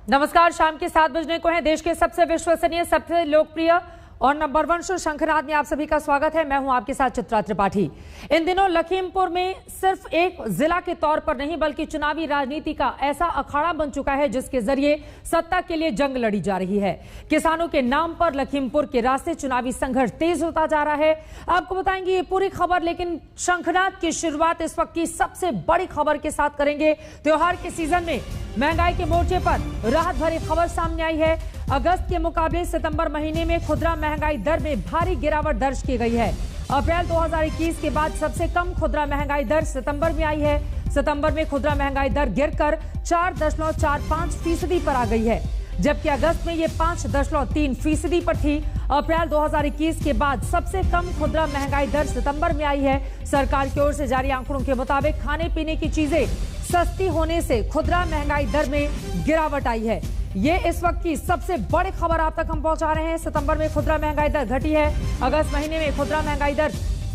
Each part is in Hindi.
नमस्कार, शाम के 7 बजने को है। देश के सबसे विश्वसनीय, सबसे लोकप्रिय और नंबर 1 शो शंखनाद में आप सभी का स्वागत है। मैं हूं आपके साथ चित्रा त्रिपाठी। इन दिनों लखीमपुर में सिर्फ एक जिला के तौर पर नहीं बल्कि चुनावी राजनीति का ऐसा अखाड़ा बन चुका है जिसके जरिए सत्ता के लिए जंग लड़ी जा रही है। किसानों के नाम पर लखीमपुर के रास्ते चुनावी संघर्ष तेज होता जा रहा है। आपको बताएंगे ये पूरी खबर, लेकिन शंखनाद की शुरुआत इस वक्त की सबसे बड़ी खबर के साथ करेंगे। त्योहार के सीजन में महंगाई के मोर्चे पर राहत भरी खबर सामने आई है। अगस्त के मुकाबले सितंबर महीने में खुदरा महंगाई दर में भारी गिरावट दर्ज की गई है। अप्रैल 2021 के बाद सबसे कम खुदरा महंगाई दर सितंबर में आई है। सितंबर में खुदरा महंगाई दर गिरकर 4.45% पर आ गई है, जबकि अगस्त में ये 5.3% पर थी। अप्रैल 2021 के बाद सबसे कम खुदरा महंगाई दर सितंबर में आई है। सरकार की ओर से जारी आंकड़ों के मुताबिक खाने पीने की चीजें सस्ती होने से खुदरा महंगाई दर में गिरावट आई है। ये इस वक्त की सबसे बड़ी खबर आप तक हम पहुंचा रहे हैं। सितंबर में खुदरा महंगाई दर घटी है। अगस्त महीने में खुदरा महंगाई दर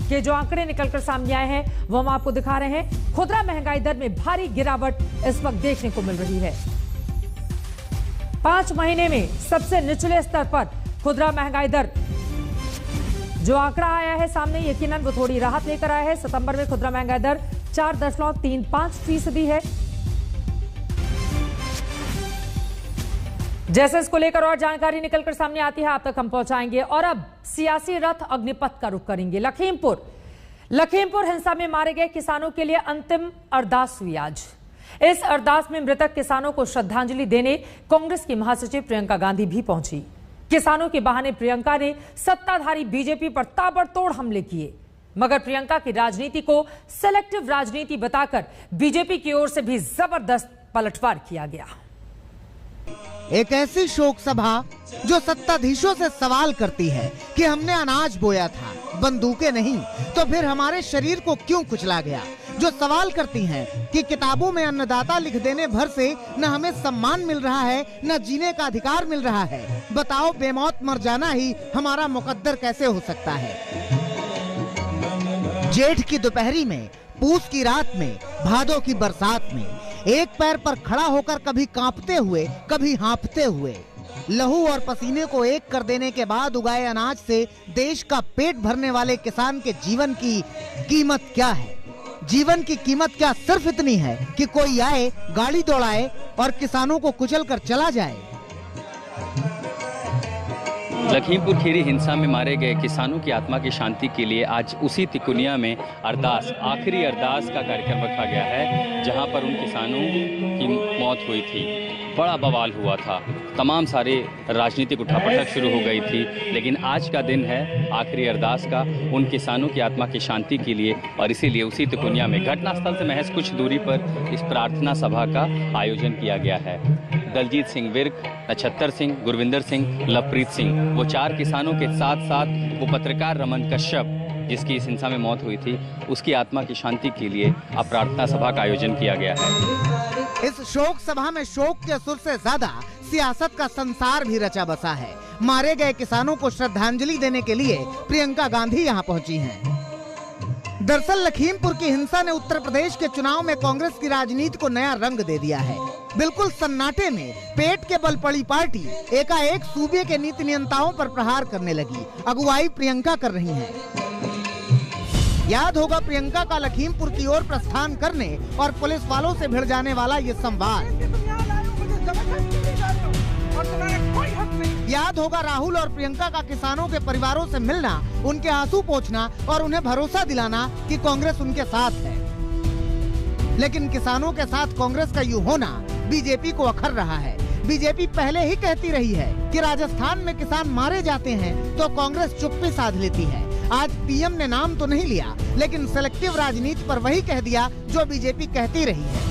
के जो आंकड़े निकलकर सामने आए हैं वो हम आपको दिखा रहे हैं। खुदरा महंगाई दर में भारी गिरावट इस वक्त देखने को मिल रही है। 5 महीने में सबसे निचले स्तर पर खुदरा महंगाई दर जो आंकड़ा आया है सामने, यकीनन वो थोड़ी राहत लेकर आया है। सितंबर में खुदरा महंगाई दर 4.35% है। जैसे इसको लेकर और जानकारी निकलकर सामने आती है आप तक हम पहुंचाएंगे। और अब सियासी रथ अग्निपथ का रुख करेंगे। लखीमपुर हिंसा में मारे गए किसानों के लिए अंतिम अरदास हुई आज। इस अरदास में मृतक किसानों को श्रद्धांजलि देने कांग्रेस की महासचिव प्रियंका गांधी भी पहुंची। किसानों के बहाने प्रियंका ने सत्ताधारी बीजेपी पर ताबड़तोड़ हमले किए, मगर प्रियंका की राजनीति को सिलेक्टिव राजनीति बताकर बीजेपी की ओर से भी जबरदस्त पलटवार किया गया। एक ऐसी शोक सभा जो सत्ताधीशों से सवाल करती है कि हमने अनाज बोया था, बंदूकें नहीं, तो फिर हमारे शरीर को क्यों कुचला गया। जो सवाल करती हैं कि किताबों में अन्नदाता लिख देने भर से न हमें सम्मान मिल रहा है न जीने का अधिकार मिल रहा है। बताओ, बेमौत मर जाना ही हमारा मुकद्दर कैसे हो सकता है। जेठ की दोपहरी में, पूस की रात में, भादों की बरसात में एक पैर पर खड़ा होकर कभी कांपते हुए कभी हाँफते हुए लहू और पसीने को एक कर देने के बाद उगाए अनाज से देश का पेट भरने वाले किसान के जीवन की कीमत क्या है। जीवन की कीमत क्या सिर्फ इतनी है कि कोई आए, गाड़ी दौड़ाए और किसानों को कुचल कर चला जाए। लखीमपुर खीरी हिंसा में मारे गए किसानों की आत्मा की शांति के लिए आज उसी तिकोनिया में अरदास, आखिरी अरदास का कार्यक्रम रखा गया है, जहां पर उन किसानों की मौत हुई थी। बड़ा बवाल हुआ था, तमाम सारे राजनीतिक उठापटक शुरू हो गई थी, लेकिन आज का दिन है आखिरी अरदास का उन किसानों की आत्मा की शांति के लिए। और इसीलिए उसी तिकोनिया में घटनास्थल से महज कुछ दूरी पर इस प्रार्थना सभा का आयोजन किया गया है। दलजीत सिंह विर्क, नक्षत्र सिंह, गुरविंदर सिंह, लवप्रीत सिंह, वो 4 किसानों के साथ साथ वो पत्रकार रमन कश्यप जिसकी इस हिंसा में मौत हुई थी, उसकी आत्मा की शांति के लिए अब प्रार्थना सभा का आयोजन किया गया है। इस शोक सभा में शोक के सुर से ज्यादा सियासत का संसार भी रचा बसा है। मारे गए किसानों को श्रद्धांजलि देने के लिए प्रियंका गांधी यहाँ पहुँची हैं। दरअसल लखीमपुर की हिंसा ने उत्तर प्रदेश के चुनाव में कांग्रेस की राजनीति को नया रंग दे दिया है। बिल्कुल सन्नाटे में पेट के बल पड़ी पार्टी एकाएक सूबे के नीति नियंताओं पर प्रहार करने लगी। अगुवाई प्रियंका कर रही हैं। याद होगा प्रियंका का लखीमपुर की ओर प्रस्थान करने और पुलिस वालों से भिड़ जाने वाला ये संवाद। याद होगा राहुल और प्रियंका का किसानों के परिवारों से मिलना, उनके आंसू पोंछना और उन्हें भरोसा दिलाना कि कांग्रेस उनके साथ है। लेकिन किसानों के साथ कांग्रेस का यूं होना बीजेपी को अखर रहा है। बीजेपी पहले ही कहती रही है कि राजस्थान में किसान मारे जाते हैं तो कांग्रेस चुप्पी साध लेती है। आज पीएम ने नाम तो नहीं लिया, लेकिन सिलेक्टिव राजनीति पर वही कह दिया जो बीजेपी कहती रही है।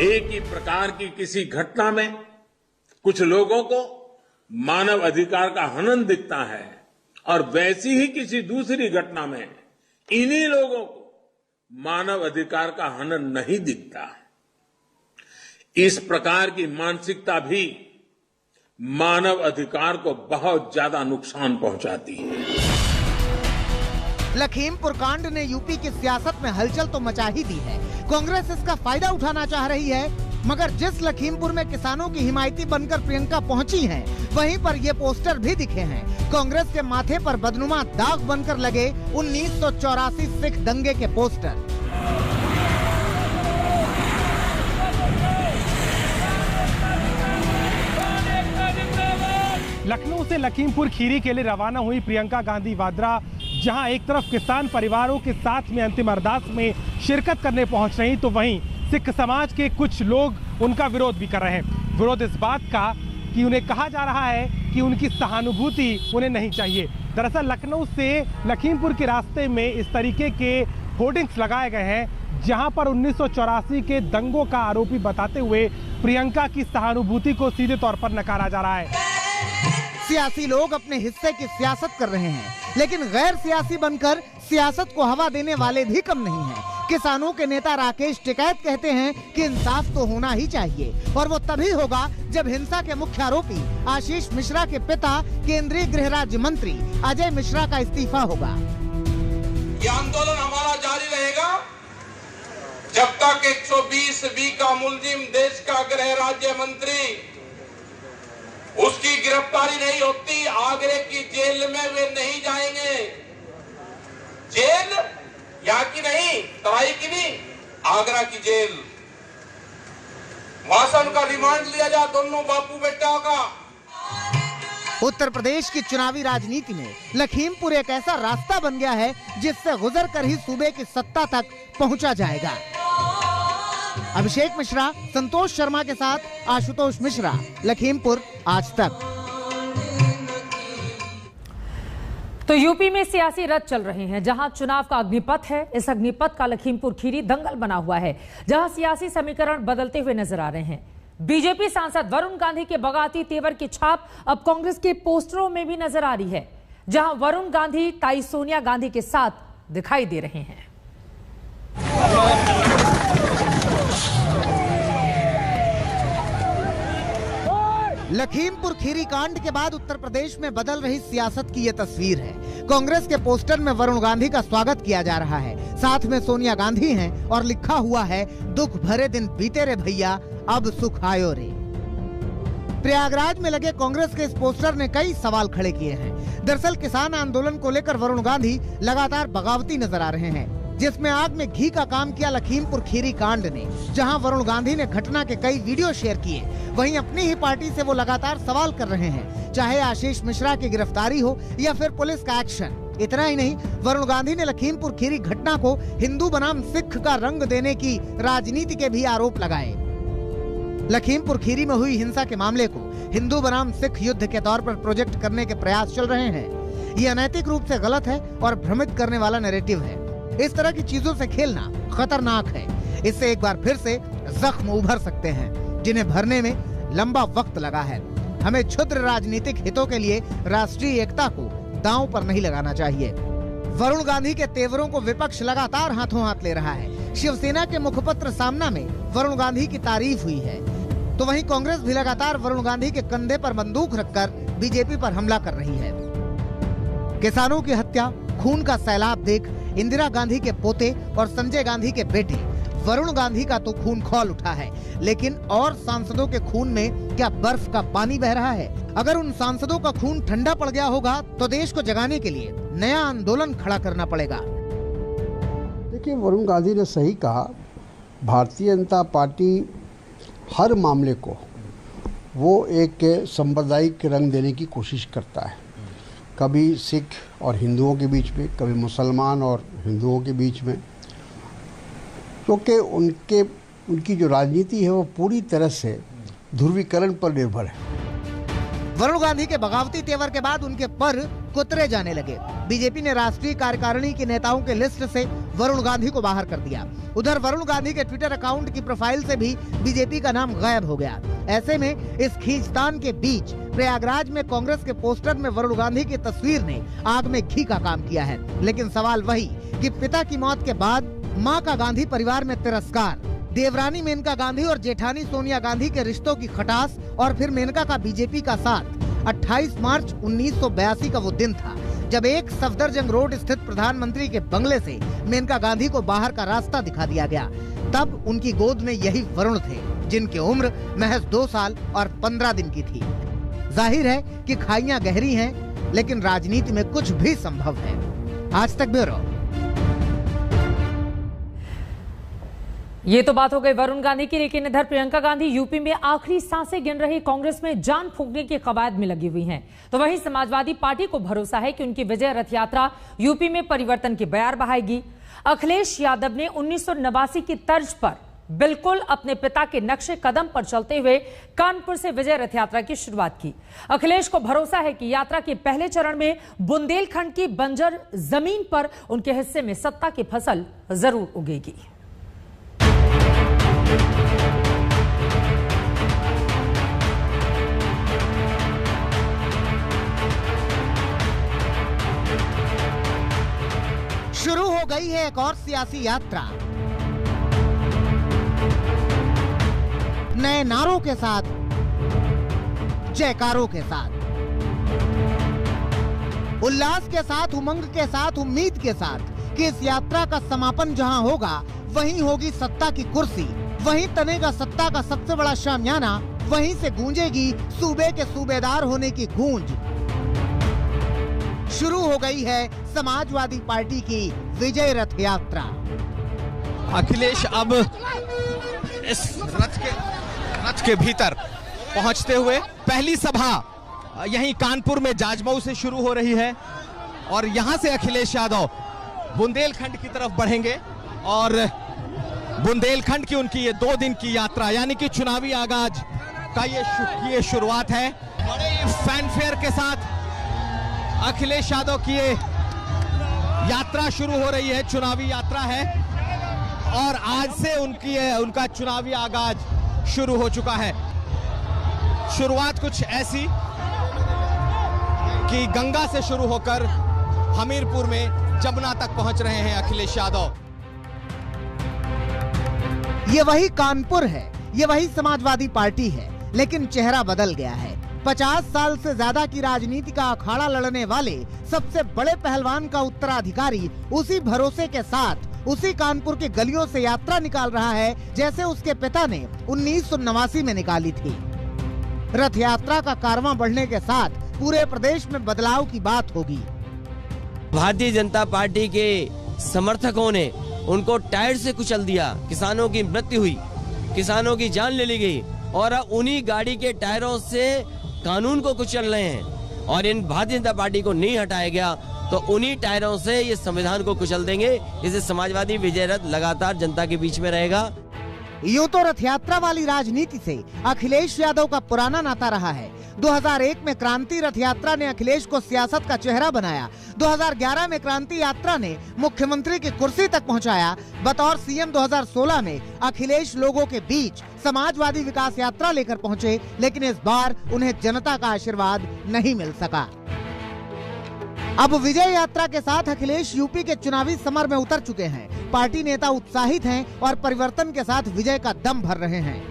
एक ही प्रकार की किसी घटना में कुछ लोगों को मानव अधिकार का हनन दिखता है और वैसी ही किसी दूसरी घटना में इन्हीं लोगों को मानव अधिकार का हनन नहीं दिखता। इस प्रकार की मानसिकता भी मानव अधिकार को बहुत ज्यादा नुकसान पहुंचाती है। लखीमपुर कांड ने यूपी की सियासत में हलचल तो मचा ही दी है। कांग्रेस इसका फायदा उठाना चाह रही है मगर जिस लखीमपुर में किसानों की हिमायती बनकर प्रियंका पहुंची हैं, वहीं पर ये पोस्टर भी दिखे हैं। कांग्रेस के माथे पर बदनुमा दाग बनकर लगे 1984 सिख दंगे के पोस्टर। लखनऊ से लखीमपुर खीरी के लिए रवाना हुई प्रियंका गांधी वाड्रा, जहां एक तरफ किसान परिवारों के साथ में अंतिम अरदास में शिरकत करने पहुंच रही, तो वहीं सिख समाज के कुछ लोग उनका विरोध भी कर रहे हैं। विरोध इस बात का कि उन्हें कहा जा रहा है कि उनकी सहानुभूति उन्हें नहीं चाहिए। दरअसल लखनऊ से लखीमपुर के रास्ते में इस तरीके के होर्डिंग्स लगाए गए हैं, जहां पर 1984 के दंगों का आरोपी बताते हुए प्रियंका की सहानुभूति को सीधे तौर पर नकारा जा रहा है। सियासी लोग अपने हिस्से की सियासत कर रहे हैं, लेकिन गैर सियासी बनकर सियासत को हवा देने वाले भी कम नहीं हैं। किसानों के नेता राकेश टिकैत कहते हैं कि इंसाफ तो होना ही चाहिए, और वो तभी होगा जब हिंसा के मुख्य आरोपी आशीष मिश्रा के पिता केंद्रीय गृह राज्य मंत्री अजय मिश्रा का इस्तीफा होगा। ये आंदोलन हमारा जारी रहेगा जब तक 120B का मुलजिम देश का गृह राज्य मंत्री उसकी गिरफ्तारी नहीं होती। आगरे की जेल में वे नहीं जाएंगे। जेल यहाँ की नहीं, तराई की नहीं, आगरा की जेल। वहां से उनका रिमांड लिया जाए, दोनों बापू बेटा का। उत्तर प्रदेश की चुनावी राजनीति में लखीमपुर एक ऐसा रास्ता बन गया है जिससे गुजर कर ही सूबे की सत्ता तक पहुंचा जाएगा। अभिषेक मिश्रा, संतोष शर्मा के साथ आशुतोष मिश्रा, लखीमपुर, आज तक। तो यूपी में सियासी रथ चल रहे हैं, जहां चुनाव का अग्निपथ है। इस अग्निपथ का लखीमपुर खीरी दंगल बना हुआ है, जहां सियासी समीकरण बदलते हुए नजर आ रहे हैं। बीजेपी सांसद वरुण गांधी के बगावती तेवर की छाप अब कांग्रेस के पोस्टरों में भी नजर आ रही है, जहां वरुण गांधी ताई सोनिया गांधी के साथ दिखाई दे रहे हैं। लखीमपुर खीरी कांड के बाद उत्तर प्रदेश में बदल रही सियासत की ये तस्वीर है। कांग्रेस के पोस्टर में वरुण गांधी का स्वागत किया जा रहा है, साथ में सोनिया गांधी हैं और लिखा हुआ है, दुख भरे दिन बीते रे भैया, अब सुख आयो रे। प्रयागराज में लगे कांग्रेस के इस पोस्टर ने कई सवाल खड़े किए हैं। दरअसल किसान आंदोलन को लेकर वरुण गांधी लगातार बगावती नजर आ रहे हैं, जिसमें आग में घी का काम किया लखीमपुर खीरी कांड ने, जहां वरुण गांधी ने घटना के कई वीडियो शेयर किए। वहीं अपनी ही पार्टी से वो लगातार सवाल कर रहे हैं, चाहे आशीष मिश्रा की गिरफ्तारी हो या फिर पुलिस का एक्शन। इतना ही नहीं, वरुण गांधी ने लखीमपुर खीरी घटना को हिंदू बनाम सिख का रंग देने की राजनीति के भी आरोप लगाए। लखीमपुर खीरी में हुई हिंसा के मामले को हिंदू बनाम सिख युद्ध के तौर पर प्रोजेक्ट करने के प्रयास चल रहे हैं। ये अनैतिक रूप से गलत है और भ्रमित करने वाला नैरेटिव है। इस तरह की चीजों से खेलना खतरनाक है। इससे एक बार फिर से जख्म उभर सकते हैं, जिन्हें भरने में लंबा वक्त लगा है। हमें क्षुद्र राजनीतिक हितों के लिए राष्ट्रीय एकता को दांव पर नहीं लगाना चाहिए। वरुण गांधी के तेवरों को विपक्ष लगातार हाथों हाथ ले रहा है। शिवसेना के मुखपत्र सामना में वरुण गांधी की तारीफ हुई है, तो वहीं कांग्रेस भी लगातार वरुण गांधी के कंधे पर बंदूक रखकर बीजेपी पर हमला कर रही है। किसानों की हत्या, खून का सैलाब देख इंदिरा गांधी के पोते और संजय गांधी के बेटे वरुण गांधी का तो खून खौल उठा है, लेकिन और सांसदों के खून में क्या बर्फ का पानी बह रहा है? अगर उन सांसदों का खून ठंडा पड़ गया होगा तो देश को जगाने के लिए नया आंदोलन खड़ा करना पड़ेगा। देखिए, वरुण गांधी ने सही कहा। भारतीय जनता पार्टी हर मामले को वो एक सांप्रदायिक रंग देने की कोशिश करता है। कभी सिख और हिंदुओं के बीच में, कभी मुसलमान और हिंदुओं के बीच में, क्योंकि उनकी जो राजनीति है वो पूरी तरह से ध्रुवीकरण पर निर्भर है। वरुण गांधी के बगावती तेवर के बाद उनके पर कुतरे जाने लगे। बीजेपी ने राष्ट्रीय कार्यकारिणी के नेताओं के लिस्ट से वरुण गांधी को बाहर कर दिया। उधर वरुण गांधी के ट्विटर अकाउंट की प्रोफाइल से भी बीजेपी का नाम गायब हो गया। ऐसे में इस खींचतान के बीच प्रयागराज में कांग्रेस के पोस्टर में वरुण गांधी की तस्वीर ने आग में घी का काम किया है। लेकिन सवाल वही कि पिता की मौत के बाद मां का गांधी परिवार में तिरस्कार, देवरानी मेनका गांधी और जेठानी सोनिया गांधी के रिश्तों की खटास, और फिर मेनका का बीजेपी का साथ। 28 मार्च 1982 का वो दिन था जब एक सफदरजंग रोड स्थित प्रधानमंत्री के बंगले से मेनका गांधी को बाहर का रास्ता दिखा दिया गया। तब उनकी गोद में यही वरुण थे जिनकी उम्र महज 2 साल और 15 दिन की थी। जाहिर है कि खाइयां गहरी हैं, लेकिन राजनीति में कुछ भी संभव है। आज तक ब्यूरो। ये तो बात हो गई वरुण गांधी की, लेकिन इधर प्रियंका गांधी यूपी में आखिरी सांसें गिन रही कांग्रेस में जान फूंकने की कवायद में लगी हुई हैं। तो वहीं समाजवादी पार्टी को भरोसा है कि उनकी विजय रथ यात्रा यूपी में परिवर्तन की बयार बहाएगी। अखिलेश यादव ने 1989 की तर्ज पर बिल्कुल अपने पिता के नक्शे कदम पर चलते हुए कानपुर से विजय रथ यात्रा की शुरुआत की। अखिलेश को भरोसा है कि यात्रा के पहले चरण में बुंदेलखंड की बंजर जमीन पर उनके हिस्से में सत्ता की फसल जरूर उगेगी। शुरू हो गई है एक और सियासी यात्रा। नए नारों के साथ, जयकारों के साथ, उल्लास के साथ, उमंग के साथ, उम्मीद के साथ कि इस यात्रा का समापन जहां होगा वहीं होगी सत्ता की कुर्सी, वहीं तनेगा सत्ता का सबसे बड़ा शामियाना, वहीं से गूंजेगी सूबे के सूबेदार होने की गूंज। शुरू हो गई है समाजवादी पार्टी की विजय रथ यात्रा। अखिलेश अब इस रथ के भीतर पहुंचते हुए पहली सभा यहीं कानपुर में जाजमऊ से शुरू हो रही है और यहां से अखिलेश यादव बुंदेलखंड की तरफ बढ़ेंगे और बुंदेलखंड की उनकी ये 2 दिन की यात्रा यानी कि चुनावी आगाज का ये शुरुआत है। बड़े फैनफेयर के साथ अखिलेश यादव की ये यात्रा शुरू हो रही है, चुनावी यात्रा है और आज से उनका चुनावी आगाज शुरू हो चुका है। शुरुआत कुछ ऐसी कि गंगा से शुरू होकर हमीरपुर में जमुना तक पहुंच रहे हैं अखिलेश यादव। ये वही कानपुर है, ये वही समाजवादी पार्टी है, लेकिन चेहरा बदल गया है। 50 साल से ज्यादा की राजनीति का अखाड़ा लड़ने वाले सबसे बड़े पहलवान का उत्तराधिकारी उसी भरोसे के साथ उसी कानपुर की गलियों से यात्रा निकाल रहा है जैसे उसके पिता ने 1989 में निकाली थी। रथ यात्रा का कारवां बढ़ने के साथ पूरे प्रदेश में बदलाव की बात होगी। भारतीय जनता पार्टी के समर्थकों ने उनको टायर से कुचल दिया, किसानों की मृत्यु हुई, किसानों की जान ले ली गई और अब उन्हीं गाड़ी के टायरों से कानून को कुचल रहे हैं और इन भारतीय जनता पार्टी को नहीं हटाया गया तो उन्हीं टायरों से ये संविधान को कुचल देंगे। इसे समाजवादी विजय रथ लगातार जनता के बीच में रहेगा। यूं तो रथ यात्रा वाली राजनीति से अखिलेश यादव का पुराना नाता रहा है। 2001 में क्रांति रथ यात्रा ने अखिलेश को सियासत का चेहरा बनाया। 2011 में क्रांति यात्रा ने मुख्यमंत्री की कुर्सी तक पहुंचाया। बतौर सीएम 2016 में अखिलेश लोगों के बीच समाजवादी विकास यात्रा लेकर पहुंचे, लेकिन इस बार उन्हें जनता का आशीर्वाद नहीं मिल सका। अब विजय यात्रा के साथ अखिलेश यूपी के चुनावी समर में उतर चुके हैं। पार्टी नेता उत्साहित हैं और परिवर्तन के साथ विजय का दम भर रहे हैं।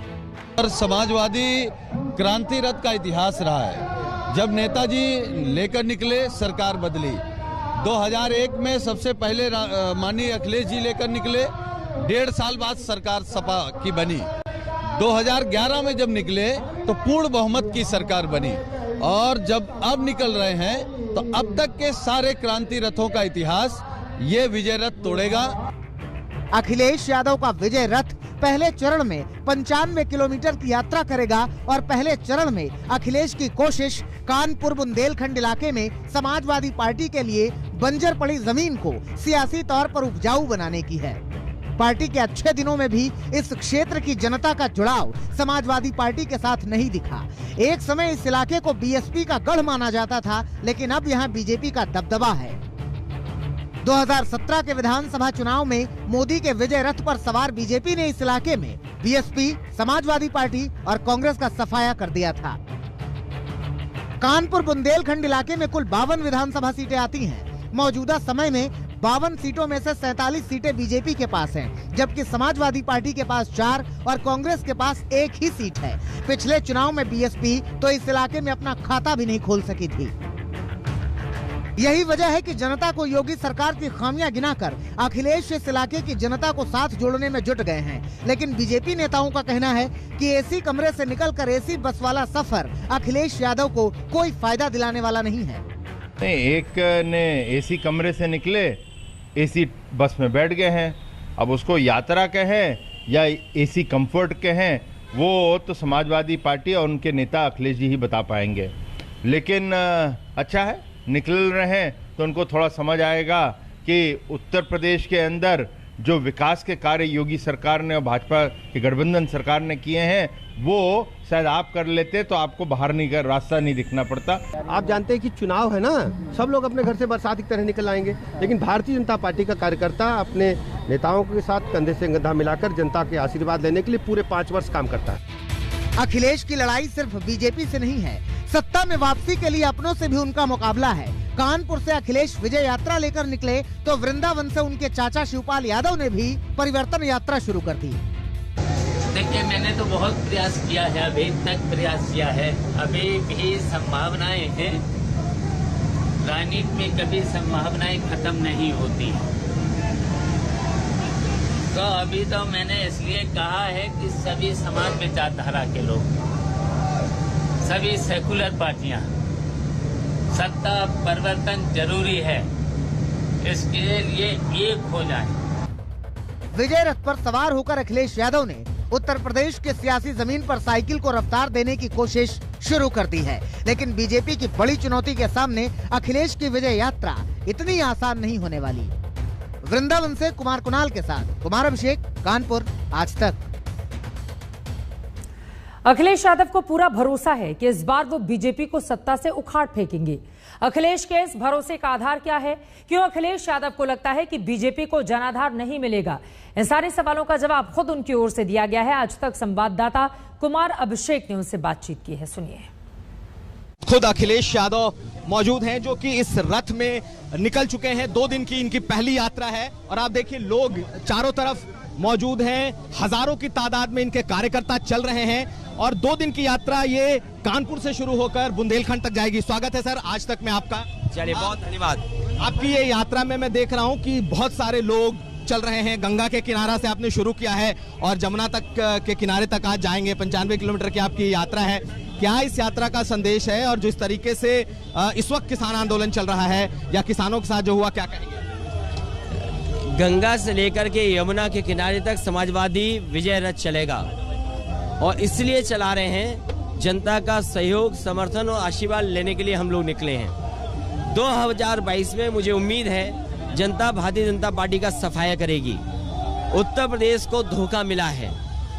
और समाजवादी क्रांति रथ का इतिहास रहा है। जब नेताजी लेकर निकले सरकार बदली। 2001 में सबसे पहले माननीय अखिलेश जी लेकर निकले, 1.5 साल बाद सरकार सपा की बनी। 2011 में जब निकले तो पूर्ण बहुमत की सरकार बनी और जब अब निकल रहे हैं तो अब तक के सारे क्रांति रथों का इतिहास ये विजय रथ तोड़ेगा। अखिलेश यादव का विजय रथ पहले चरण में 95 किलोमीटर की यात्रा करेगा और पहले चरण में अखिलेश की कोशिश कानपुर बुंदेलखंड इलाके में समाजवादी पार्टी के लिए बंजर पड़ी जमीन को सियासी तौर पर उपजाऊ बनाने की है। पार्टी के अच्छे दिनों में भी इस क्षेत्र की जनता का जुड़ाव समाजवादी पार्टी के साथ नहीं दिखा। एक समय इस इलाके को बीएसपी का गढ़ माना जाता था, लेकिन अब यहाँ बीजेपी का दबदबा है। 2017 के विधानसभा चुनाव में मोदी के विजय रथ पर सवार बीजेपी ने इस इलाके में बीएसपी, समाजवादी पार्टी और कांग्रेस का सफाया कर दिया था। कानपुर बुंदेलखंड इलाके में कुल 52 विधानसभा सीटें आती हैं। मौजूदा समय में 52 सीटों में से 47 सीटें बीजेपी के पास हैं, जबकि समाजवादी पार्टी के पास 4 और कांग्रेस के पास 1 ही सीट है। पिछले चुनाव में बीएसपी तो इस इलाके में अपना खाता भी नहीं खोल सकी थी। यही वजह है कि जनता को योगी सरकार की खामियां गिनाकर अखिलेश इस इलाके की जनता को साथ जोड़ने में जुट गए हैं। लेकिन बीजेपी नेताओं का कहना है कि एसी कमरे से निकलकर एसी बस वाला सफर अखिलेश यादव को कोई फायदा दिलाने वाला नहीं है। नहीं, एक ने एसी कमरे से निकले, एसी बस में बैठ गए हैं। अब उसको यात्रा कहें या एसी कंफर्ट कहें, वो तो समाजवादी पार्टी और उनके नेता अखिलेश जी ही बता पाएंगे। लेकिन अच्छा है, निकल रहे हैं तो उनको थोड़ा समझ आएगा कि उत्तर प्रदेश के अंदर जो विकास के कार्य योगी सरकार ने और भाजपा की गठबंधन सरकार ने किए हैं, वो शायद आप कर लेते तो आपको बाहर निकल रास्ता नहीं दिखना पड़ता। आप जानते हैं कि चुनाव है ना, सब लोग अपने घर से बरसात की तरह निकल आएंगे, लेकिन भारतीय जनता पार्टी का कार्यकर्ता अपने नेताओं के साथ कंधे से कंधा मिलाकर जनता के आशीर्वाद लेने के लिए पूरे 5 वर्ष काम करता है। अखिलेश की लड़ाई सिर्फ बीजेपी से नहीं है, सत्ता में वापसी के लिए अपनों से भी उनका मुकाबला है। कानपुर से अखिलेश विजय यात्रा लेकर निकले तो वृंदावन से उनके चाचा शिवपाल यादव ने भी परिवर्तन यात्रा शुरू कर दी। देखिए, मैंने तो बहुत प्रयास किया है, अभी तक प्रयास किया है, अभी भी संभावनाएं हैं। राजनीति में कभी संभावनाएं खत्म नहीं होती। तो अभी तो मैंने इसलिए कहा है कि सभी समान विचारधारा के लोग, सभी सेकुलर पार्टियां, सत्ता परिवर्तन जरूरी है, इसके लिए एक हो जाए। विजय रथ पर सवार होकर अखिलेश यादव ने उत्तर प्रदेश के सियासी जमीन पर साइकिल को रफ्तार देने की कोशिश शुरू कर दी है। लेकिन बीजेपी की बड़ी चुनौती के सामने अखिलेश की विजय यात्रा इतनी आसान नहीं होने वाली। वृंदावन से कुमार कुणाल के साथ कुमार अभिषेक, कानपुर, आज तक। अखिलेश यादव को पूरा भरोसा है कि इस बार वो बीजेपी को सत्ता से उखाड़ फेंकेंगे। अखिलेश के इस भरोसे का आधार क्या है? क्यों अखिलेश यादव को लगता है कि बीजेपी को जनाधार नहीं मिलेगा? इन सारे सवालों का जवाब खुद उनकी ओर से दिया गया है। आज तक संवाददाता कुमार अभिषेक ने उनसे बातचीत की है, सुनिए। खुद अखिलेश यादव मौजूद हैं जो कि इस रथ में निकल चुके हैं। 2 दिन की इनकी पहली यात्रा है और आप देखिए लोग चारों तरफ मौजूद हैं, हजारों की तादाद में इनके कार्यकर्ता चल रहे हैं और 2 दिन की यात्रा ये कानपुर से शुरू होकर बुंदेलखंड तक जाएगी। स्वागत है सर आज तक में आपका। चलिए, बहुत धन्यवाद। आपकी ये यात्रा में मैं देख रहा हूँ कि बहुत सारे लोग चल रहे हैं। गंगा के किनारा से आपने शुरू किया है और जमुना तक के किनारे तक आज जाएंगे। 95 किलोमीटर की आपकी यात्रा है। क्या इस यात्रा का संदेश है और जिस तरीके से इस वक्त किसान आंदोलन चल रहा है या किसानों के साथ जो हुआ, क्या कहेंगे? गंगा से लेकर के यमुना के किनारे तक समाजवादी विजय रथ चलेगा और इसलिए चला रहे हैं, जनता का सहयोग, समर्थन और आशीर्वाद लेने के लिए हम लोग निकले हैं। 2022 में मुझे उम्मीद है जनता भारतीय जनता पार्टी का सफाया करेगी। उत्तर प्रदेश को धोखा मिला है।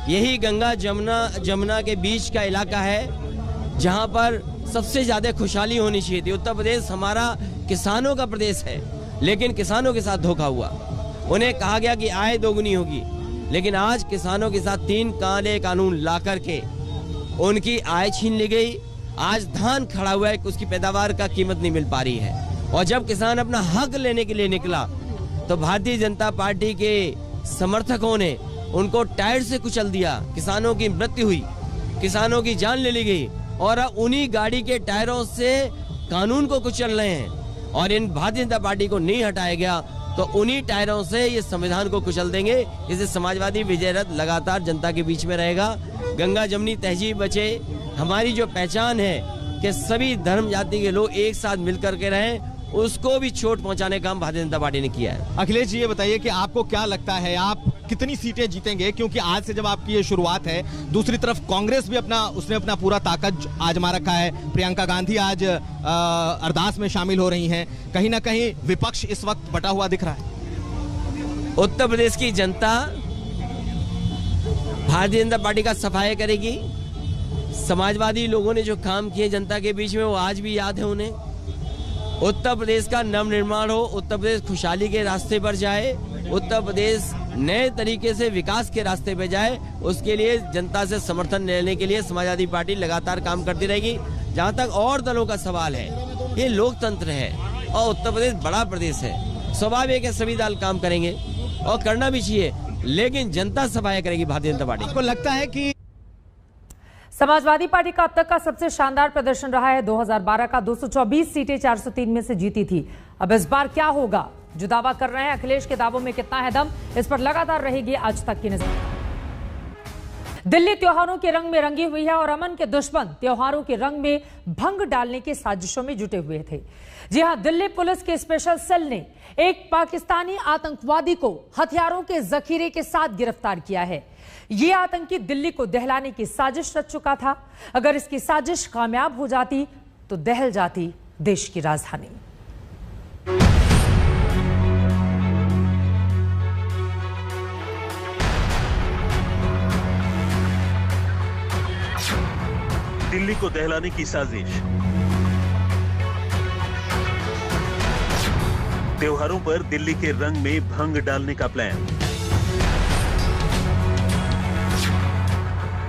यही गंगा जमुना के बीच का इलाका है जहां पर सबसे ज्यादा खुशहाली होनी चाहिए थी। उत्तर प्रदेश हमारा किसानों का प्रदेश है, लेकिन किसानों के साथ धोखा हुआ। उन्हें कहा गया कि आय दोगुनी होगी, लेकिन आज किसानों के साथ 3 काले कानून ला करके उनकी आय छीन ली गई। आज धान खड़ा हुआ है कि उसकी पैदावार का कीमत नहीं मिल पा रही है और जब किसान अपना हक लेने के लिए निकला तो भारतीय जनता पार्टी के समर्थकों ने उनको टायर से कुचल दिया। किसानों की मृत्यु हुई, किसानों की जान ले ली गई और उन्हीं गाड़ी के टायरों से कानून को कुचल रहे हैं और इन भारतीय जनता पार्टी को नहीं हटाया गया तो उन्हीं टायरों से ये संविधान को कुचल देंगे। इसे समाजवादी विजय रथ लगातार जनता के बीच में रहेगा। गंगा जमुनी तहजीब बचे, हमारी जो पहचान है कि सभी धर्म जाति के लोग एक साथ मिलकर के रहें, उसको भी चोट पहुंचाने का काम भारतीय जनता पार्टी ने किया है। अखिलेश जी, ये बताइए कि आपको क्या लगता है, आप कितनी सीटें जीतेंगे? क्योंकि आज से जब आपकी ये शुरुआत है, दूसरी तरफ कांग्रेस भी उसने अपना पूरा ताकत आजमा रखा है। प्रियंका गांधी आज अरदास में शामिल हो रही हैं। कहीं ना कहीं विपक्ष इस वक्त बटा हुआ दिख रहा है। उत्तर प्रदेश की जनता भारतीय जनता पार्टी का सफाया करेगी। समाजवादी लोगों ने जो काम किए जनता के बीच में, वो आज भी याद है उन्हें। उत्तर प्रदेश का नव निर्माण हो, उत्तर प्रदेश खुशहाली के रास्ते पर जाए, उत्तर प्रदेश नए तरीके से विकास के रास्ते पे जाए, उसके लिए जनता से समर्थन लेने के लिए समाजवादी पार्टी लगातार काम करती रहेगी। जहां तक और दलों का सवाल है, ये लोकतंत्र है और उत्तर प्रदेश बड़ा प्रदेश है। स्वाभाविक है सभी दल काम करेंगे और करना भी चाहिए, लेकिन जनता सफाया करेगी भारतीय जनता पार्टी। आपको लगता है कि समाजवादी पार्टी का अब तक का सबसे शानदार प्रदर्शन रहा है। 2012 का 224 सीटें 403 में से जीती थी। अब इस बार क्या होगा? जो दावा कर रहे हैं अखिलेश के दावों में कितना है दम, इस पर लगातार रहेगी आज तक की नजर। दिल्ली त्योहारों के रंग में रंगी हुई है और अमन के दुश्मन त्योहारों के रंग में भंग डालने की साजिशों में जुटे हुए थे। जी हां, दिल्ली पुलिस के स्पेशल सेल ने एक पाकिस्तानी आतंकवादी को हथियारों के जखीरे के साथ गिरफ्तार किया है। यह आतंकी दिल्ली को दहलाने की साजिश रच चुका था। अगर इसकी साजिश कामयाब हो जाती तो दहल जाती देश की राजधानी। दिल्ली को दहलाने की साजिश। त्योहारों पर दिल्ली के रंग में भंग डालने का प्लान।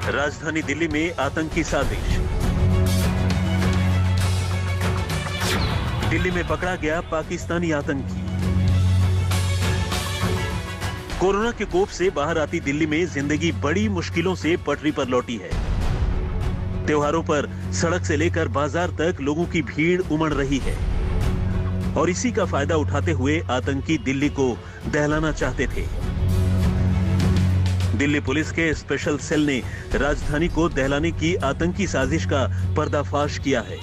राजधानी दिल्ली में आतंकी साजिश। दिल्ली में पकड़ा गया पाकिस्तानी आतंकी। कोरोना के कोप से बाहर आती दिल्ली में जिंदगी बड़ी मुश्किलों से पटरी पर लौटी है। त्योहारों पर सड़क से लेकर बाजार तक लोगों की भीड़ उमड़ रही है और इसी का फायदा उठाते हुए आतंकी दिल्ली को दहलाना चाहते थे। दिल्ली पुलिस के स्पेशल सेल ने राजधानी को दहलाने की आतंकी साजिश का पर्दाफाश किया है।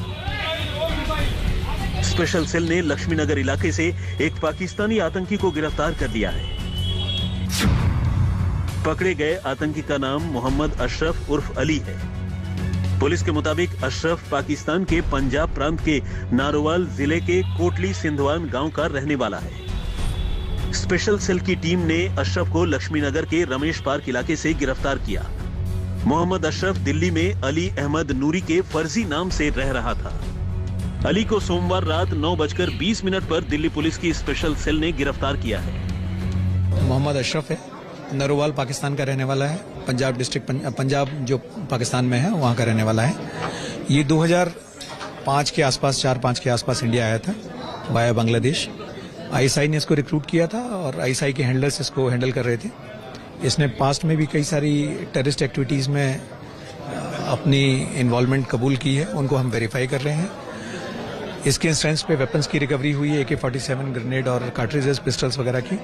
स्पेशल सेल ने लक्ष्मीनगर इलाके से एक पाकिस्तानी आतंकी को गिरफ्तार कर लिया है। पकड़े गए आतंकी का नाम मोहम्मद अशरफ उर्फ अली है। पुलिस के मुताबिक अशरफ पाकिस्तान के पंजाब प्रांत के नारोवाल जिले के कोटली सिंधवान गांव का रहने वाला है। स्पेशल सेल की टीम ने अशरफ को लक्ष्मीनगर के रमेश पार्क इलाके से गिरफ्तार किया। मोहम्मद अशरफ दिल्ली में अली अहमद नूरी के फर्जी नाम से रह रहा था। अली को सोमवार रात 9:20 पर दिल्ली पुलिस की स्पेशल सेल ने गिरफ्तार किया है। मोहम्मद अशरफ है, नरोवाल पाकिस्तान का रहने वाला है। पंजाब डिस्ट्रिक्ट पंजाब जो पाकिस्तान में है वहाँ का रहने वाला है। ये 2005 के आसपास 4-5 के आसपास इंडिया आया था वाया बांग्लादेश। आईएसआई ने इसको रिक्रूट किया था और आईएसआई के हैंडलर्स इसको हैंडल कर रहे थे। इसने पास्ट में भी कई सारी टेररिस्ट एक्टिविटीज़ में अपनी इन्वॉल्वमेंट कबूल की है, उनको हम वेरीफाई कर रहे हैं। इसके इंस्टेंस पे वेपन्स की रिकवरी हुई है, AK-47 ग्रेनेड और कार्ट्रिजेस पिस्टल्स वगैरह की।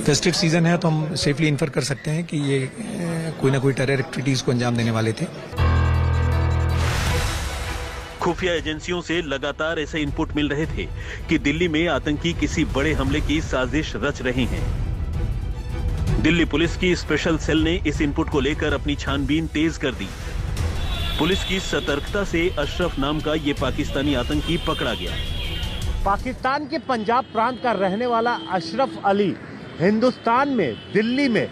फेस्टिव सीजन है तो हम सेफली इन्फर कर सकते हैं कि ये कोई ना कोई टेरर एक्टिविटीज को अंजाम देने वाले थे। खुफिया एजेंसियों से लगातार ऐसे इनपुट मिल रहे थे कि दिल्ली में आतंकी किसी बड़े हमले की साजिश रच रहे हैं। दिल्ली पुलिस की स्पेशल सेल ने इस इनपुट को लेकर अपनी छानबीन तेज कर दी। पुलिस की सतर्कता से अशरफ नाम का ये पाकिस्तानी आतंकी पकड़ा गया। पाकिस्तान के पंजाब प्रांत का रहने वाला अशरफ अली हिंदुस्तान में दिल्ली में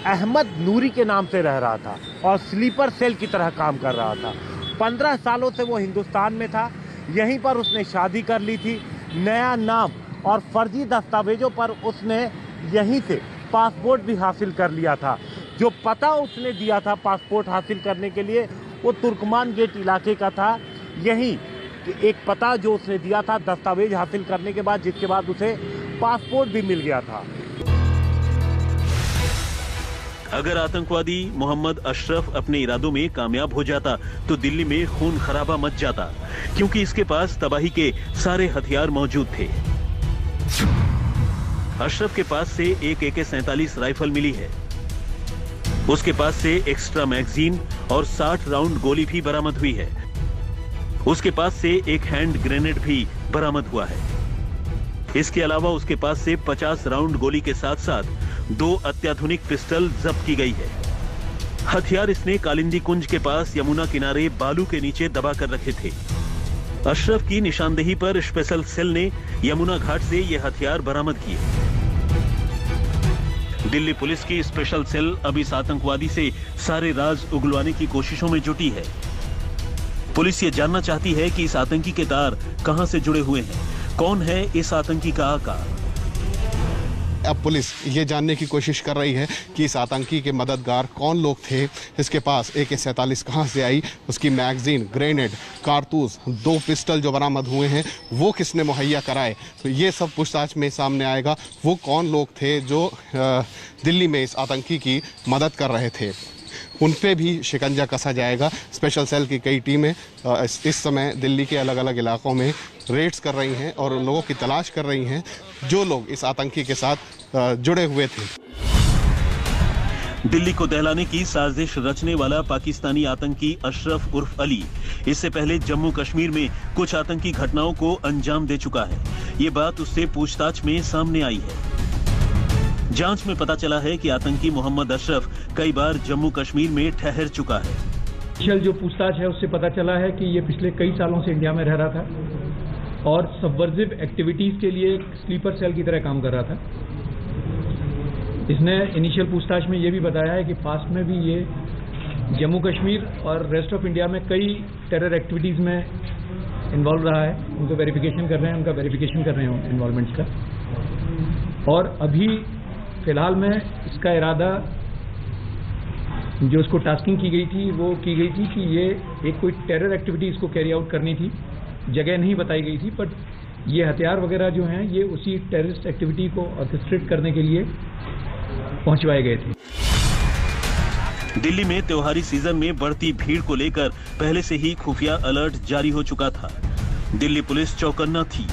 अहमद नूरी के नाम से रह रहा था और स्लीपर सेल की तरह काम कर रहा था। 15 सालों से वो हिंदुस्तान में था। यहीं पर उसने शादी कर ली थी। नया नाम और फर्जी दस्तावेजों पर उसने यहीं से पासपोर्ट भी हासिल कर लिया था। जो पता उसने दिया था पासपोर्ट हासिल करने के लिए वो तुर्कमान गेट इलाके का था। यही एक पता जो उसने दिया था दस्तावेज हासिल करने के बाद, जिसके बाद उसे पासपोर्ट भी मिल गया था। अगर आतंकवादी मोहम्मद अशरफ अपने इरादों में कामयाब हो जाता तो दिल्ली में खून खराबा मच जाता, क्योंकि इसके पास तबाही के सारे हथियार मौजूद थे। अशरफ के पास से एक AK-47 राइफल मिली है। उसके पास से एक्स्ट्रा मैगजीन और 60 राउंड गोली भी बरामद हुई है। उसके पास से एक हैंड ग्रेनेड भी बरामद हुआ है। इसके अलावा उसके पास से 50 राउंड गोली के साथ साथ 2 अत्याधुनिक पिस्टल जब्त की गई है। हथियार इसने कालिंदी कुंज के पास यमुना किनारे बालू के नीचे दबा कर रखे थे। अशरफ की निशानदेही पर स्पेशल सेल ने यमुना घाट से ये हथियार बरामद किए। दिल्ली पुलिस की स्पेशल सेल अब इस आतंकवादी से सारे राज उगलवाने की कोशिशों में जुटी है। पुलिस ये जानना चाहती है कि इस आतंकी के तार कहां से जुड़े हुए हैं, कौन है इस आतंकी का आका। अब पुलिस ये जानने की कोशिश कर रही है कि इस आतंकी के मददगार कौन लोग थे, इसके पास AK-47 कहां से आई, उसकी मैगजीन, ग्रेनेड, कारतूस, 2 पिस्टल जो बरामद हुए हैं वो किसने मुहैया कराए। तो ये सब पूछताछ में सामने आएगा। वो कौन लोग थे जो दिल्ली में इस आतंकी की मदद कर रहे थे। उन पे भी शिकंजा कसा जाएगा। स्पेशल सेल की कई टीमें इस समय दिल्ली के अलग अलग इलाकों में रेड्स कर रही हैं और लोगों की तलाश कर रही हैं जो लोग इस आतंकी के साथ जुड़े हुए थे। दिल्ली को दहलाने की साजिश रचने वाला पाकिस्तानी आतंकी अशरफ उर्फ अली इससे पहले जम्मू कश्मीर में कुछ आतंकी घटनाओं को अंजाम दे चुका है। ये बात उससे पूछताछ में सामने आई है। जांच में पता चला है कि आतंकी मोहम्मद अशरफ कई बार जम्मू कश्मीर में ठहर चुका है। इनिशियल जो पूछताछ है उससे पता चला है कि ये पिछले कई सालों से इंडिया में रह रहा था और सबवर्सिव एक्टिविटीज के लिए एक स्लीपर सेल की तरह काम कर रहा था। इसने इनिशियल पूछताछ में ये भी बताया है कि पास्ट में भी ये जम्मू कश्मीर और रेस्ट ऑफ इंडिया में कई टेरर एक्टिविटीज़ में इन्वॉल्व रहा है। उनको वेरिफिकेशन कर रहे हैं, उनका वेरिफिकेशन कर रहे हैं इन्वॉल्वमेंट्स का। और अभी फिलहाल में इसका इरादा जो उसको टास्किंग की गई थी वो की गई थी कि ये एक कोई टेरर एक्टिविटी इसको कैरी आउट करनी थी। जगह नहीं बताई गई थी, बट ये हथियार वगैरह जो हैं ये उसी टेररिस्ट एक्टिविटी को ऑर्केस्ट्रेट करने के लिए पहुंचवाए गए थे। दिल्ली में त्योहारी सीजन में बढ़ती भीड़ को लेकर पहले से ही खुफिया अलर्ट जारी हो चुका था। दिल्ली पुलिस चौकन्ना थी।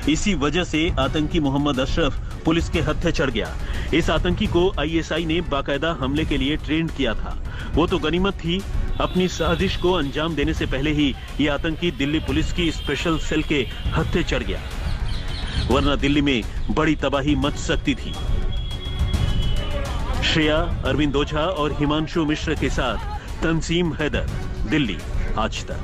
इसी वजह से आतंकी मोहम्मद अशरफ पुलिस के हत्थे चढ़ गया। इस आतंकी को आईएसआई ने बाकायदा हमले के लिए ट्रेन किया था। वो तो गनीमत थी, अपनी साजिश को अंजाम देने से पहले ही ये आतंकी दिल्ली पुलिस की स्पेशल सेल के हत्थे चढ़ गया, वरना दिल्ली में बड़ी तबाही मच सकती थी। श्रेया, अरविंद ओझा और हिमांशु मिश्र के साथ तंसीम हैदर, दिल्ली, आज तक।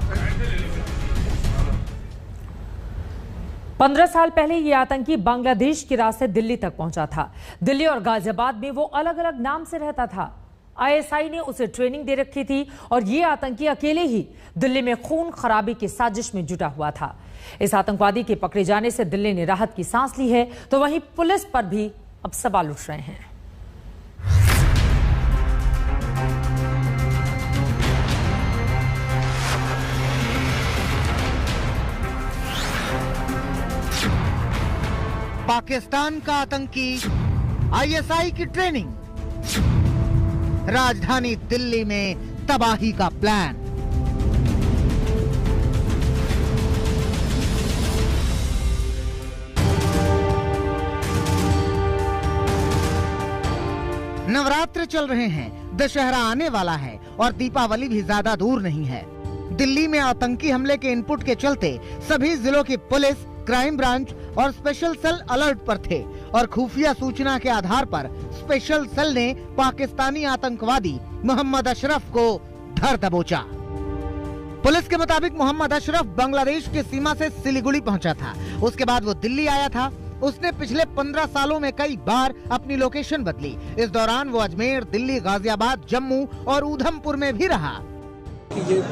15 साल पहले ये आतंकी बांग्लादेश के रास्ते दिल्ली तक पहुंचा था। दिल्ली और गाजियाबाद में वो अलग अलग नाम से रहता था। आईएसआई ने उसे ट्रेनिंग दे रखी थी और ये आतंकी अकेले ही दिल्ली में खून खराबी की साजिश में जुटा हुआ था। इस आतंकवादी के पकड़े जाने से दिल्ली ने राहत की सांस ली है, तो वहीं पुलिस पर भी अब सवाल उठ रहे हैं। पाकिस्तान का आतंकी, आईएसआई की ट्रेनिंग, राजधानी दिल्ली में तबाही का प्लान। नवरात्र चल रहे हैं, दशहरा आने वाला है और दीपावली भी ज्यादा दूर नहीं है। दिल्ली में आतंकी हमले के इनपुट के चलते सभी जिलों की पुलिस, क्राइम ब्रांच और स्पेशल सेल अलर्ट पर थे और खुफिया सूचना के आधार पर स्पेशल सेल ने पाकिस्तानी आतंकवादी मोहम्मद अशरफ को धर दबोचा। पुलिस के मुताबिक मोहम्मद अशरफ बांग्लादेश की सीमा से सिलीगुड़ी पहुंचा था। उसके बाद वो दिल्ली आया था। उसने पिछले 15 सालों में कई बार अपनी लोकेशन बदली। इस दौरान वो अजमेर, दिल्ली, गाजियाबाद, जम्मू और उधमपुर में भी रहा। ये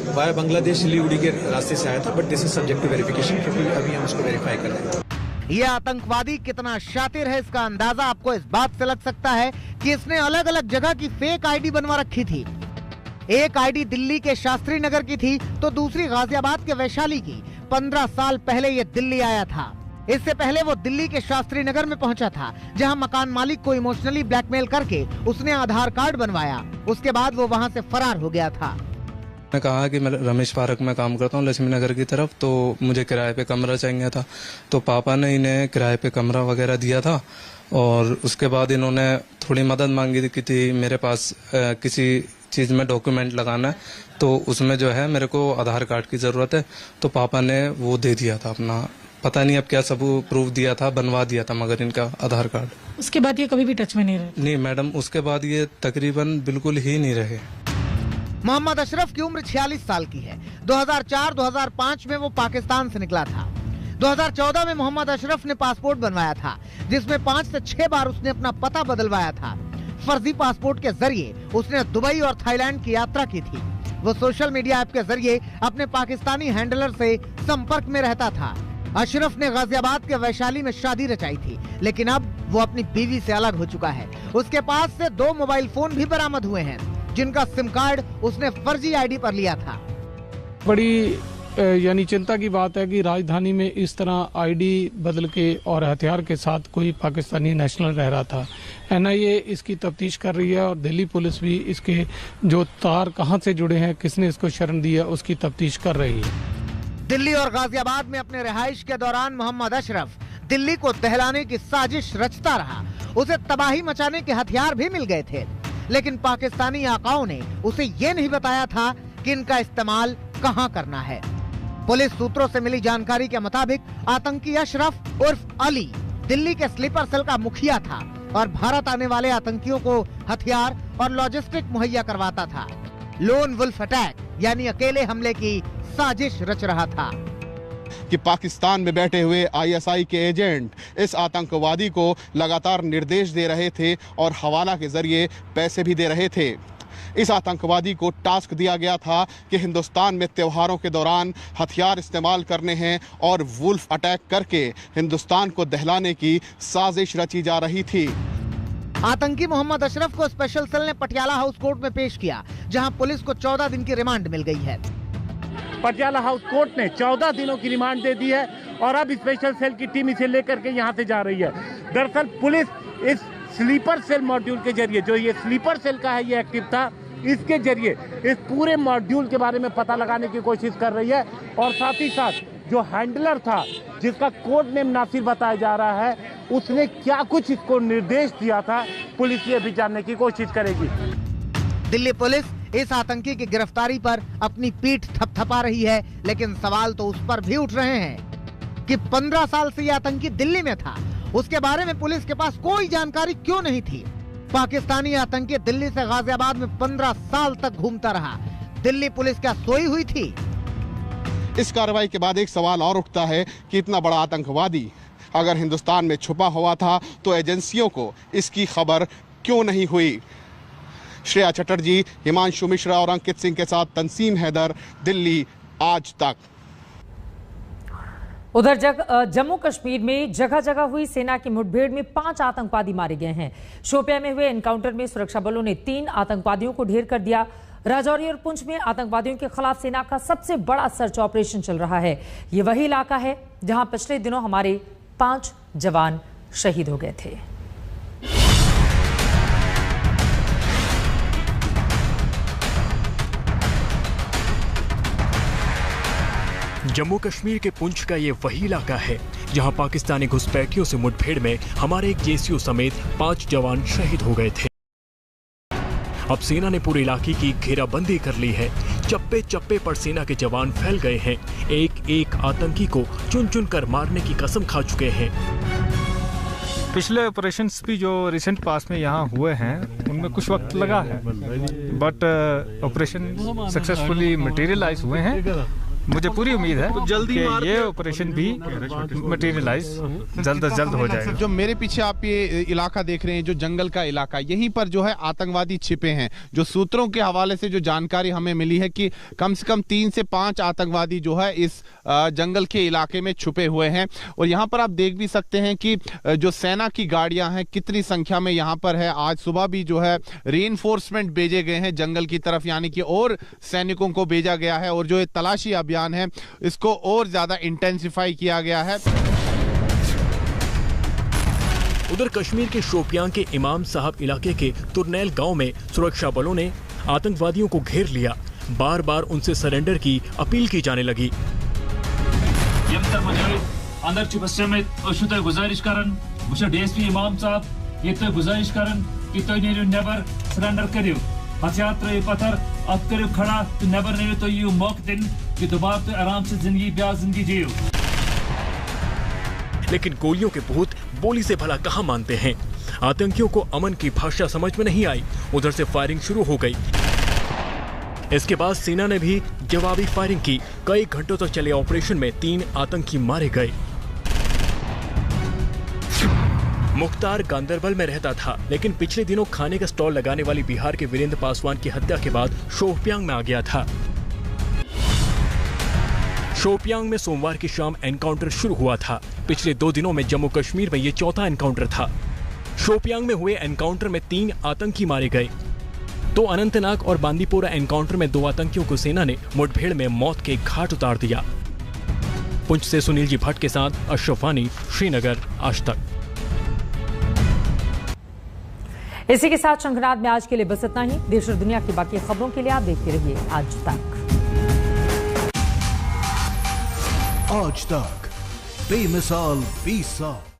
वाया बांग्लादेश सिलीगुड़ी के रास्ते से आया था, but this is subject to verification, क्योंकि अभी हम उसको वेरीफाई कर रहे हैं। ये आतंकवादी कितना शातिर है इसका अंदाजा आपको इस बात से लग सकता है कि इसने अलग अलग जगह की फेक आईडी बनवा रखी थी। एक आईडी दिल्ली के शास्त्री नगर की थी तो दूसरी गाजियाबाद के वैशाली की। 15 साल पहले ये दिल्ली आया था। इससे पहले वो दिल्ली के शास्त्री नगर में पहुंचा था, जहां मकान मालिक को इमोशनली ब्लैकमेल करके उसने आधार कार्ड बनवाया। उसके बाद वो वहां से फरार हो गया था। मैं कहा कि मैं रमेश पार्क में काम करता हूँ लक्ष्मी नगर की तरफ, तो मुझे किराए पे कमरा चाहिए था। तो पापा ने इन्हें किराए पे कमरा वगैरह दिया था और उसके बाद इन्होंने थोड़ी मदद मांगी थी मेरे पास किसी चीज़ में डॉक्यूमेंट लगाना है, तो उसमें जो है मेरे को आधार कार्ड की ज़रूरत है। तो पापा ने वो दे दिया था अपना, पता नहीं अब क्या सबूत प्रूफ दिया था, बनवा दिया था मगर इनका आधार कार्ड। उसके बाद ये कभी भी टच में नहीं रहे? नहीं मैडम, उसके बाद ये तकरीबन बिल्कुल ही नहीं रहे। मोहम्मद अशरफ की उम्र 46 साल की है। 2004-2005 में वो पाकिस्तान से निकला था। 2014 में मोहम्मद अशरफ ने पासपोर्ट बनवाया था, जिसमें 5 से 6 बार उसने अपना पता बदलवाया था। फर्जी पासपोर्ट के जरिए उसने दुबई और थाईलैंड की यात्रा की थी। वो सोशल मीडिया ऐप के जरिए अपने पाकिस्तानी हैंडलर से संपर्क में रहता था। अशरफ ने गाजियाबाद के वैशाली में शादी रचाई थी, लेकिन अब वो अपनी बीवी से अलग हो चुका है। उसके पास से 2 मोबाइल फोन भी बरामद हुए हैं, जिनका सिम कार्ड उसने फर्जी आईडी पर लिया था। बड़ी यानी चिंता की बात है कि राजधानी में इस तरह आईडी बदल के और हथियार के साथ कोई पाकिस्तानी नेशनल रह रहा था। एनआईए इसकी तफ्तीश कर रही है और दिल्ली पुलिस भी इसके जो तार कहां से जुड़े हैं, किसने इसको शरण दी है, उसकी तफ्तीश कर रही है। दिल्ली और गाजियाबाद में अपने रिहाइश के दौरान मोहम्मद अशरफ दिल्ली को दहलाने की साजिश रचता रहा। उसे तबाही मचाने के हथियार भी मिल गए थे, लेकिन पाकिस्तानी आकाओं ने उसे ये नहीं बताया था कि इनका इस्तेमाल कहां करना है। पुलिस सूत्रों से मिली जानकारी के मुताबिक आतंकी अशरफ उर्फ अली दिल्ली के स्लीपर सेल का मुखिया था और भारत आने वाले आतंकियों को हथियार और लॉजिस्टिक मुहैया करवाता था। लोन वुल्फ अटैक यानी अकेले हमले की साजिश रच रहा था कि पाकिस्तान में बैठे हुए आईएसआई के एजेंट इस आतंकवादी को लगातार निर्देश दे रहे थे और हवाला के जरिए पैसे भी दे रहे थे। इस आतंकवादी को टास्क दिया गया था कि हिंदुस्तान में त्योहारों के दौरान हथियार इस्तेमाल करने हैं और वुल्फ अटैक करके हिंदुस्तान को दहलाने की साजिश रची जा रही थी। आतंकी मोहम्मद अशरफ को स्पेशल सेल ने पटियाला हाउस कोर्ट में पेश किया, जहां पुलिस को 14 दिन की रिमांड मिल गई है। पटियाला हाउस कोर्ट ने 14 दिनों की रिमांड दे दी है और अब स्पेशल सेल की टीम इसे लेकर के यहां से जा रही है। दरअसल पुलिस इस स्लीपर सेल मॉड्यूल के जरिए, जो ये स्लीपर सेल का है, ये एक्टिव था, इसके जरिए इस पूरे मॉड्यूल के बारे में पता लगाने की कोशिश कर रही है और साथ ही साथ जो हैंडलर था, जिसका कोड नेम नासिर बताया जा रहा है, उसने क्या कुछ इसको निर्देश दिया था, पुलिस ये भी जानने की कोशिश करेगी। दिल्ली पुलिस इस आतंकी की गिरफ्तारी पर अपनी पीठ थपथपा रही है, लेकिन सवाल तो उस पर भी उठ रहे हैं कि 15 साल से ये आतंकी दिल्ली में था, उसके बारे में पुलिस के पास कोई जानकारी क्यों नहीं थी। पाकिस्तानी आतंकी दिल्ली से गाजियाबाद में 15 साल तक घूमता रहा, दिल्ली पुलिस क्या सोई हुई थी? इस कार्रवाई के बाद एक सवाल और उठता है कि इतना बड़ा आतंकवादी अगर हिंदुस्तान में छुपा हुआ था तो एजेंसियों को इसकी खबर क्यों नहीं हुई? श्रेया चटर्जी, हिमांशु मिश्रा और अंकित सिंह के साथ तंसीम हैदर, दिल्ली आज तक। उधर जम्मू कश्मीर में जगह जगह हुई सेना की मुठभेड़ में 5 आतंकवादी मारे गए हैं। शोपियां में हुए एनकाउंटर में सुरक्षा बलों ने 3 आतंकवादियों को ढेर कर दिया। राजौरी और पुंछ में आतंकवादियों के खिलाफ सेना का सबसे बड़ा सर्च ऑपरेशन चल रहा है। ये वही इलाका है जहां पिछले दिनों हमारे 5 जवान शहीद हो गए थे। जम्मू कश्मीर के पुंछ का ये वही इलाका है जहां पाकिस्तानी घुसपैठियों से मुठभेड़ में हमारे एक जेसीओ समेत 5 जवान शहीद हो गए थे। अब सेना ने पूरे इलाके की घेराबंदी कर ली है। चप्पे चप्पे पर सेना के जवान फैल गए हैं। एक एक आतंकी को चुन चुन कर मारने की कसम खा चुके हैं। पिछले ऑपरेशंस भी जो रिसेंट पास में यहाँ हुए हैं उनमें कुछ वक्त लगा है, बट ऑपरेशन सक्सेसफुली मटेरियलाइज हुए हैं। मुझे पूरी उम्मीद है तो जल्दी कि ये ऑपरेशन भी मटेरियलाइज जल्द से जल्द हो जाएगा। जो मेरे पीछे आप ये इलाका देख रहे हैं, जो जंगल का इलाका, यहीं पर जो है आतंकवादी छिपे हैं। जो सूत्रों के हवाले से जो जानकारी हमें मिली है कि कम से कम 3 से 5 आतंकवादी जो है इस जंगल के इलाके में छुपे हुए हैं। और यहाँ पर आप देख भी सकते हैं कि जो सेना की गाड़ियां हैं कितनी संख्या में यहाँ पर है। आज सुबह भी जो है रीइंफोर्समेंट भेजे गए हैं जंगल की तरफ, यानी कि और सैनिकों को भेजा गया है और जो ये तलाशी अभियान है इसको और ज्यादा इंटेंसिफाई किया गया है। उधर कश्मीर के शोपियां के इमाम साहब इलाके के तुरनैल गांव में सुरक्षा बलों ने आतंकवादियों को घेर लिया। बार बार उनसे सरेंडर की अपील की जाने लगी। गुजारिश करन डीएसपी इमाम साहब ये गुजारिश करन कि नेबर सरेंडर करियो, हथियार त्रो पत्थर अब करो खड़ा तो नेबर नहीं तो ये मौका दिन कि दोबारा तो आराम से जिंदगी जियो। लेकिन गोलियों के भूत बोली से भला कहां मानते हैं। आतंकियों को अमन की भाषा समझ में नहीं आई। उधर से फायरिंग शुरू हो गई। इसके बाद सेना ने भी जवाबी फायरिंग की। कई घंटों तक चले ऑपरेशन में 3 आतंकी मारे गए। मुख्तार गांदरबल में रहता था, लेकिन पिछले दिनों खाने का स्टॉल लगाने वाली बिहार के वीरेंद्र पासवान की हत्या के बाद शोपियांग में आ गया था। शोपियांग में सोमवार की शाम एनकाउंटर शुरू हुआ था। पिछले 2 दिनों में जम्मू कश्मीर में ये चौथा एनकाउंटर था। शोपियांग में हुए एनकाउंटर में 3 आतंकी मारे गए। तो अनंतनाग और बांदीपोरा एनकाउंटर में 2 आतंकियों को सेना ने मुठभेड़ में मौत के घाट उतार दिया। पुंछ से सुनील जी भट्ट के साथ अशरफ वानी, श्रीनगर, आज तक। इसी के साथ शंखनाद में आज के लिए बस इतना ही। देश और दुनिया की बाकी खबरों के लिए आप देखते रहिए आज तक। आज तक बेमिसाल 20 साल।